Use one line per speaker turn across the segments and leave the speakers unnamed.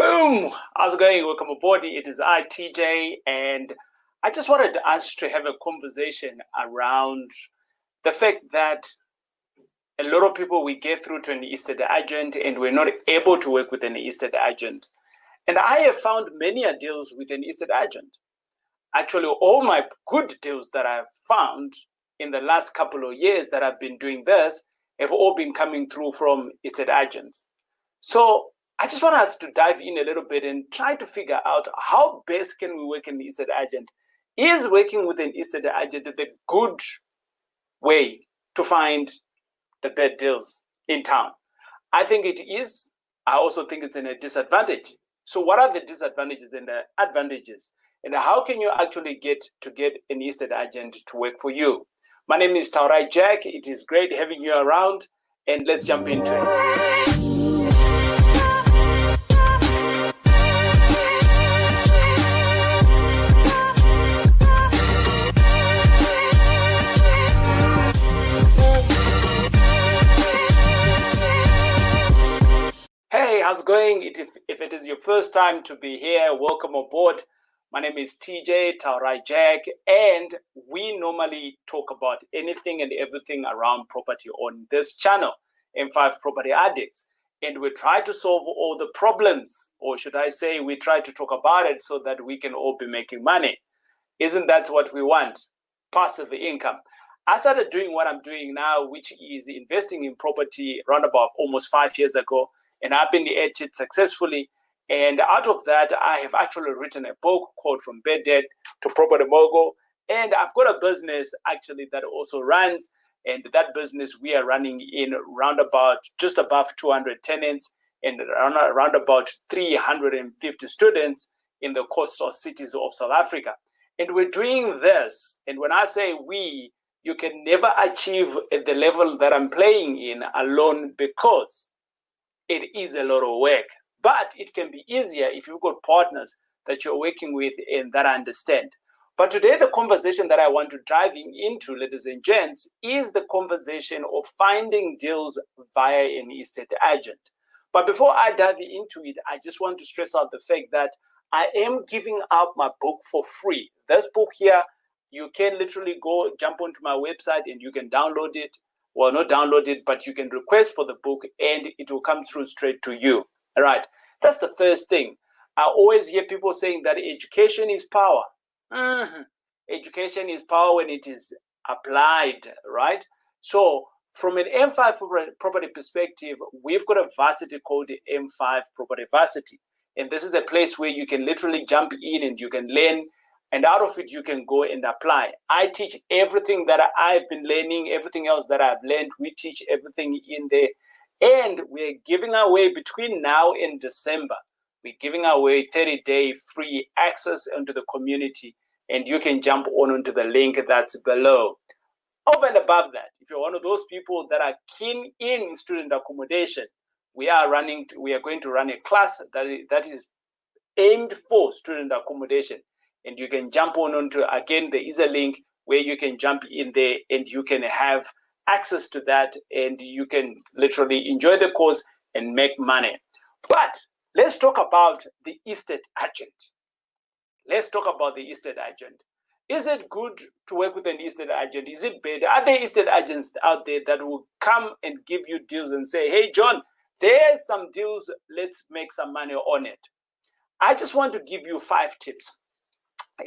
Boom! How's it going? Welcome aboard. It is I, TJ, and I just wanted us to have a conversation around the fact that a lot of people we get through to an estate agent and we're not able to work with an estate agent. And I have found many deals with an estate agent. Actually, all my good deals that I've found in the last couple of years that I've been doing this have all been coming through from estate agents. So I just want us to dive in a little bit and try to figure out how best can we work an estate agent. Is working with an estate agent the good way to find the bad deals in town? I think it is. I also think it's a disadvantage. So what are the disadvantages and the advantages? And how can you actually get an estate agent to work for you? My name is Taurai Jack. It is great having you around, and let's jump into it. Hey, how's it going? If it is your first time to be here, welcome aboard. My name is TJ, Taurai Jack, and we normally talk about anything and everything around property on this channel, M5 Property Addicts. And we try to solve all the problems, or should I say, we try to talk about it so that we can all be making money. Isn't that what we want? Passive income. I started doing what I'm doing now, which is investing in property around about almost 5 years ago. And I've been at it successfully. And out of that, I have actually written a book called From Bad Debt to Property Mogul. And I've got a business actually that also runs. And that business we are running in around about just above 200 tenants and around about 350 students in the coastal cities of South Africa. And we're doing this. And when I say we, you can never achieve at the level that I'm playing in alone, because it is a lot of work, but it can be easier if you've got partners that you're working with and that understand. But today, the conversation that I want to dive into, ladies and gents, is the conversation of finding deals via an estate agent. But before I dive into it, I just want to stress out the fact that I am giving out my book for free. This book here, you can literally go jump onto my website and you can download it. Well, not download it, but you can request for the book and it will come through straight to you. All right. That's the first thing. I always hear people saying that education is power. Education is power when it is applied, right? So from an M5 property perspective, we've got a varsity called the M5 Property Varsity. And this is a place where you can literally jump in and you can learn. And out of it, you can go and apply. I teach everything that I've been learning, everything else that I've learned. We teach everything in there. And we're giving away between now and December, we're giving away 30-day free access into the community. And you can jump onto the link that's below. Over and above that, if you're one of those people that are keen in student accommodation, we are going to run a class that is aimed for student accommodation. And you can jump onto, again, there is a link where you can jump in there and you can have access to that and you can literally enjoy the course and make money. But let's talk about the estate agent. Let's talk about the estate agent. Is it good to work with an estate agent? Is it bad? Are there estate agents out there that will come and give you deals and say, hey, John, there's some deals, let's make some money on it? I just want to give you 5 tips.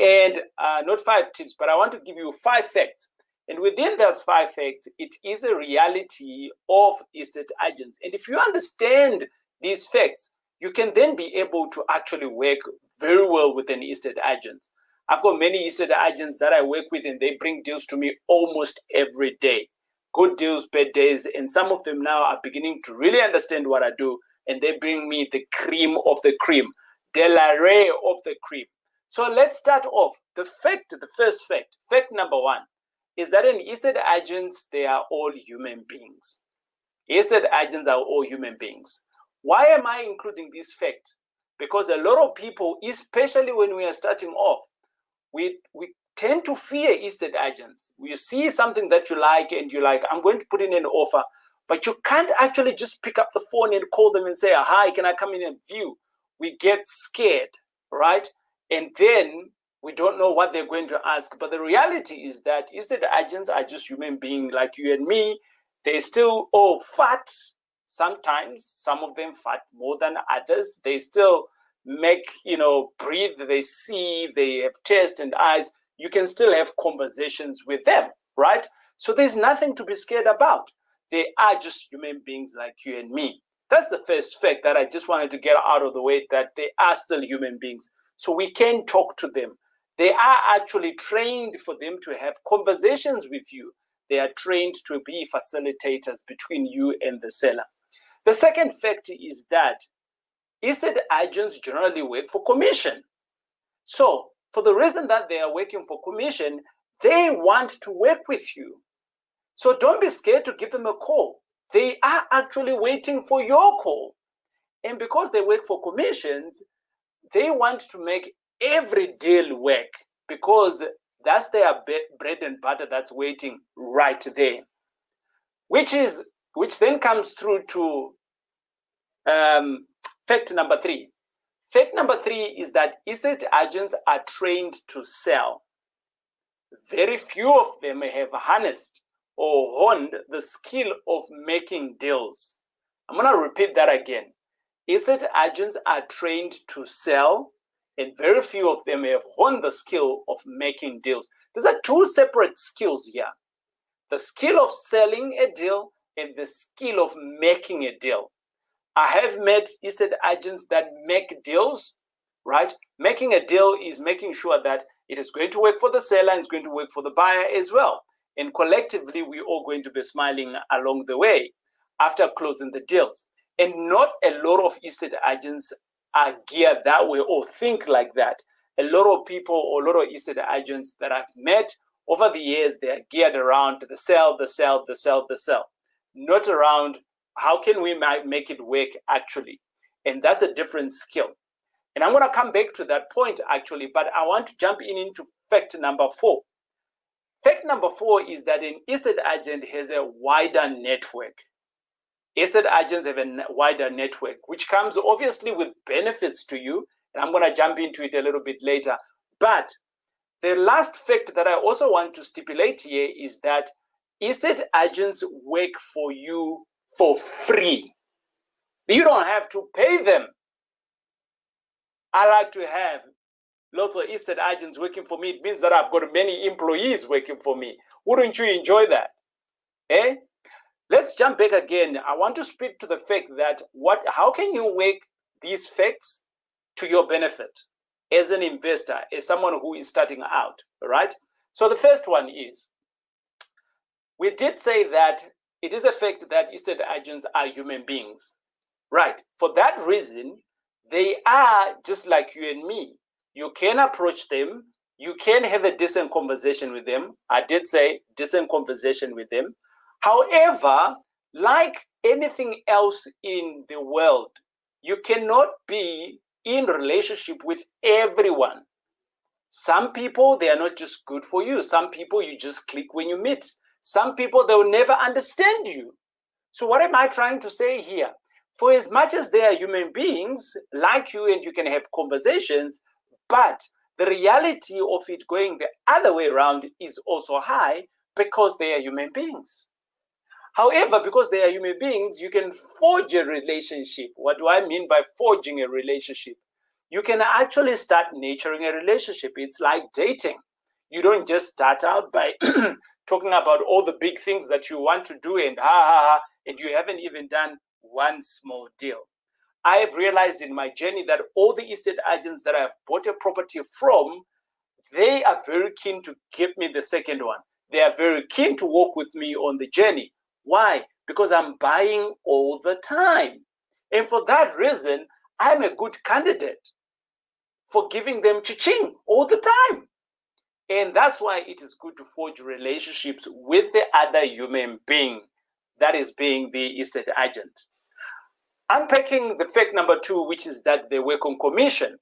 And not 5 tips, but I want to give you 5 facts. And within those 5 facts, it is a reality of estate agents. And if you understand these facts, you can then be able to actually work very well with an estate agent. I've got many estate agents that I work with, and they bring deals to me almost every day. Good deals, bad days. And some of them now are beginning to really understand what I do. And they bring me the cream of the cream, the l'array of the cream. So let's start off. The first fact, fact number 1, is that in estate agents, they are all human beings. Estate agents are all human beings. Why am I including this fact? Because a lot of people, especially when we are starting off, we tend to fear estate agents. You see something that you like and you're like, I'm going to put in an offer, but you can't actually just pick up the phone and call them and say, hi, can I come in and view? we get scared, right? And then we don't know what they're going to ask. But the reality is that estate agents are just human beings like you and me. They still all fat. Sometimes some of them fat more than others. They still make, breathe, they see, they have taste and eyes. You can still have conversations with them, right? So there's nothing to be scared about. They are just human beings like you and me. That's the first fact that I just wanted to get out of the way, that they are still human beings. So we can talk to them. They are actually trained for them to have conversations with you. They are trained to be facilitators between you and the seller. The second fact is that estate agents generally work for commission. So for the reason that they are working for commission, they want to work with you. So don't be scared to give them a call. They are actually waiting for your call. And because they work for commissions, they want to make every deal work, because that's their bread and butter that's waiting right there. Which then comes through to fact number 3. Fact number 3 is that estate agents are trained to sell. Very few of them have harnessed or honed the skill of making deals. I'm going to repeat that again. Estate agents are trained to sell, and very few of them have honed the skill of making deals. These are two separate skills here. The skill of selling a deal and the skill of making a deal. I have met estate agents that make deals, right? Making a deal is making sure that it is going to work for the seller and it's going to work for the buyer as well. And collectively, we're all going to be smiling along the way after closing the deals. And not a lot of estate agents are geared that way or think like that. A lot of people or a lot of estate agents that I've met over the years, they are geared around the sell, the sell, the sell, the sell. Not around how can we make it work actually. And that's a different skill. And I'm going to come back to that point actually, but I want to jump into fact number 4. Fact number 4 is that an estate agent has a wider network. Estate agents have a wider network, which comes obviously with benefits to you. And I'm going to jump into it a little bit later. But the last fact that I also want to stipulate here is that estate agents work for you for free. You don't have to pay them. I like to have lots of estate agents working for me. It means that I've got many employees working for me. Wouldn't you enjoy that? Eh? Let's jump back again. I want to speak to the fact that how can you work these facts to your benefit as an investor, as someone who is starting out, right? So the first one is, we did say that it is a fact that estate agents are human beings, right? For that reason, they are just like you and me. You can approach them. You can have a decent conversation with them. I did say decent conversation with them. However, like anything else in the world, you cannot be in relationship with everyone. Some people, they are not just good for you. Some people, you just click when you meet. Some people, they will never understand you. So what am I trying to say here? For as much as they are human beings like you and you can have conversations, but the reality of it going the other way around is also high because they are human beings. However, because they are human beings, you can forge a relationship. What do I mean by forging a relationship? You can actually start nurturing a relationship. It's like dating. You don't just start out by talking about all the big things that you want to do and and you haven't even done one small deal. I have realized in my journey that all the estate agents that I've bought a property from, they are very keen to give me the second one. They are very keen to work with me on the journey. Why? Because I'm buying all the time. And for that reason, I'm a good candidate for giving them cha-ching all the time. And that's why it is good to forge relationships with the other human being, that is being the estate agent. Unpacking the fact number 2, which is that they work on commission.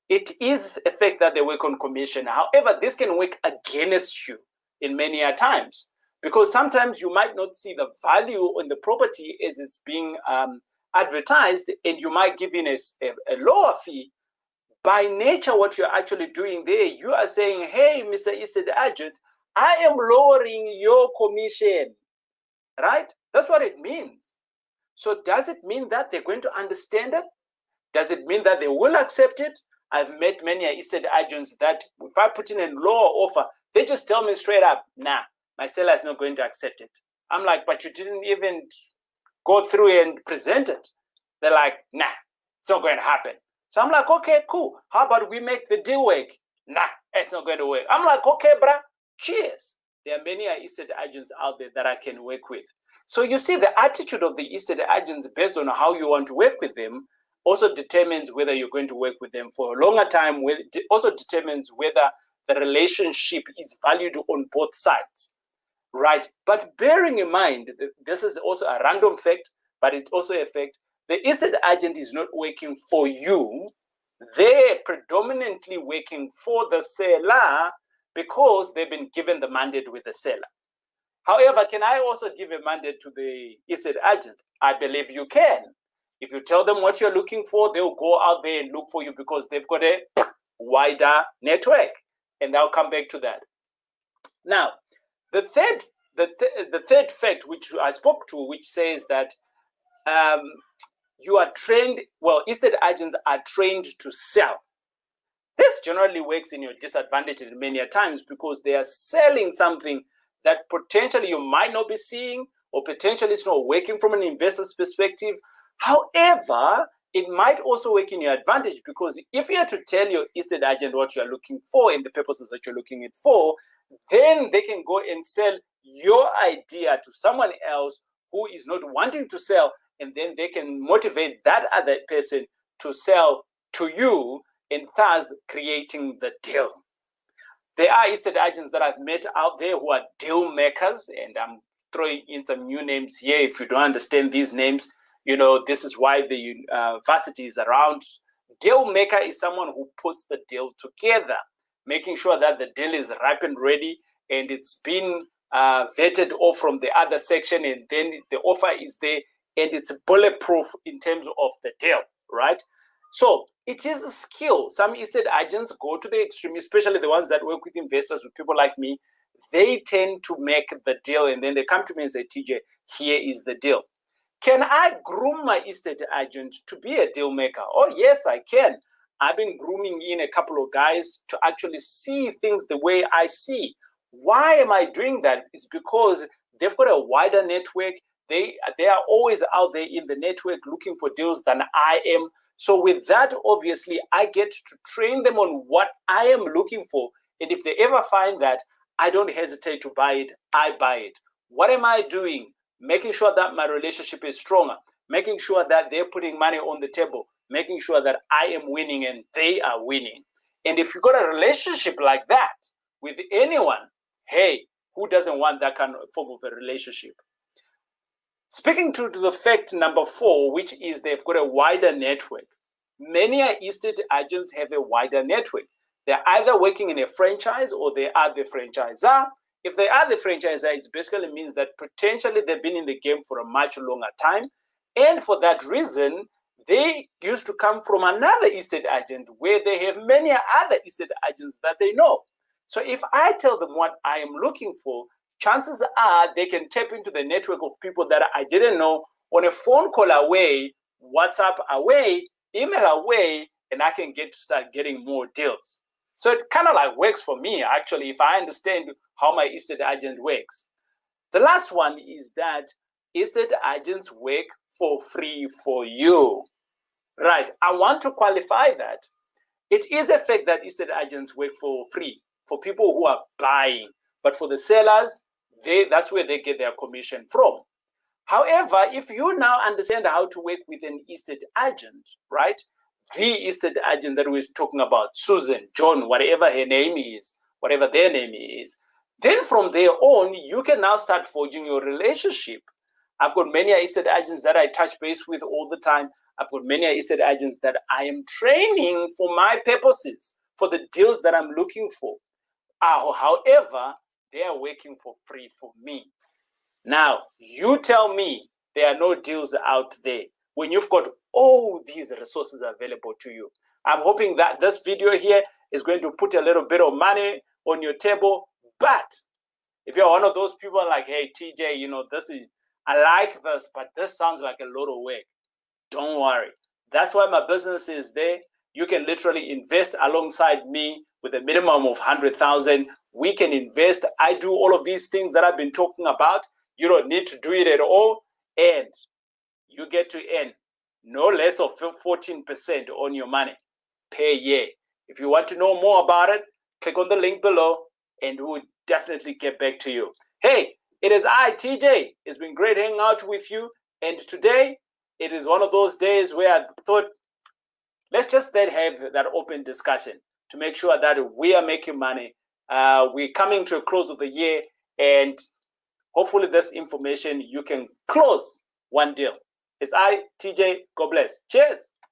It is a fact that they work on commission. However, this can work against you in many times, because sometimes you might not see the value on the property as it's being advertised and you might give in a lower fee, by nature, what you're actually doing there, you are saying, hey, Mr. Estate Agent, I am lowering your commission, right? That's what it means. So does it mean that they're going to understand it? Does it mean that they will accept it? I've met many estate agents that if I put in a lower offer, they just tell me straight up, nah, my seller is not going to accept it. I'm like, but you didn't even go through and present it. They're like, nah, it's not going to happen. So I'm like, okay, cool. How about we make the deal work? Nah, it's not going to work. I'm like, okay, bruh, cheers. There are many estate agents out there that I can work with. So you see, the attitude of the estate agents based on how you want to work with them also determines whether you're going to work with them for a longer time. Also determines whether the relationship is valued on both sides, right? But bearing in mind, this is also a random fact, but it's also a fact. The estate agent is not working for you. They're predominantly working for the seller because they've been given the mandate with the seller. However, can I also give a mandate to the estate agent? I believe you can. If you tell them what you're looking for, they'll go out there and look for you because they've got a wider network. And I'll come back to that. Now, the third fact which I spoke to, which says that you are trained, well, estate agents are trained to sell. This generally works in your disadvantage many times because they are selling something that potentially you might not be seeing, or potentially it's not working from an investor's perspective. However, it might also work in your advantage because if you are to tell your estate agent what you are looking for and the purposes that you're looking it for, then they can go and sell your idea to someone else who is not wanting to sell, and then they can motivate that other person to sell to you, and thus creating the deal. There are estate agents that I've met out there who are deal makers, and I'm throwing in some new names here. If you don't understand these names, you know, this is why the university is around. Deal maker is someone who puts the deal together, making sure that the deal is ripe and ready, and it's been vetted off from the other section, and then the offer is there, and it's bulletproof in terms of the deal, right? So it is a skill. Some estate agents go to the extreme, especially the ones that work with investors, with people like me. They tend to make the deal, and then they come to me and say, TJ, here is the deal. Can I groom my estate agent to be a deal maker? Oh, yes, I can. I've been grooming in a couple of guys to actually see things the way I see. Why am I doing that? It's because they've got a wider network. They are always out there in the network looking for deals than I am. So with that, obviously, I get to train them on what I am looking for. And if they ever find that, I don't hesitate to buy it, I buy it. What am I doing? Making sure that my relationship is stronger, making sure that they're putting money on the table, making sure that I am winning and they are winning. And if you've got a relationship like that with anyone, hey, who doesn't want that kind of form of a relationship? Speaking to the fact number 4, which is they've got a wider network. Many estate agents have a wider network. They're either working in a franchise or they are the franchisor. If they are the franchisor, it basically means that potentially they've been in the game for a much longer time. And for that reason, they used to come from another estate agent where they have many other estate agents that they know. So if I tell them what I am looking for, chances are they can tap into the network of people that I didn't know on a phone call away, WhatsApp away, email away, and I can get to start getting more deals. So it kind of like works for me, actually, if I understand how my estate agent works. The last one is that estate agents work for free for you. Right. I want to qualify that. It is a fact that estate agents work for free for people who are buying, but for the sellers, that's where they get their commission from. However, if you now understand how to work with an estate agent, right? The estate agent that we're talking about, Susan, John, whatever her name is, whatever their name is, then from there on, you can now start forging your relationship. I've got many estate agents that I touch base with all the time. I've got many estate agents that I am training for my purposes, for the deals that I'm looking for. However, they are working for free for me. Now, you tell me there are no deals out there. when you've got all these resources available to you. I'm hoping that this video here is going to put a little bit of money on your table. But if you're one of those people like, hey, TJ, you know, I like this, but this sounds like a lot of work. Don't worry. That's why my business is there. You can literally invest alongside me with a minimum of 100,000. We can invest. I do all of these things that I've been talking about. You don't need to do it at all. And you get to earn no less of 14% on your money per year. If you want to know more about it, click on the link below and we'll definitely get back to you. Hey, it is I, TJ. It's been great hanging out with you. And today, it is one of those days where I thought, let's just then have that open discussion to make sure that we are making money. We're coming to a close of the year, and hopefully this information, you can close one deal. It's I, TJ. God bless. Cheers.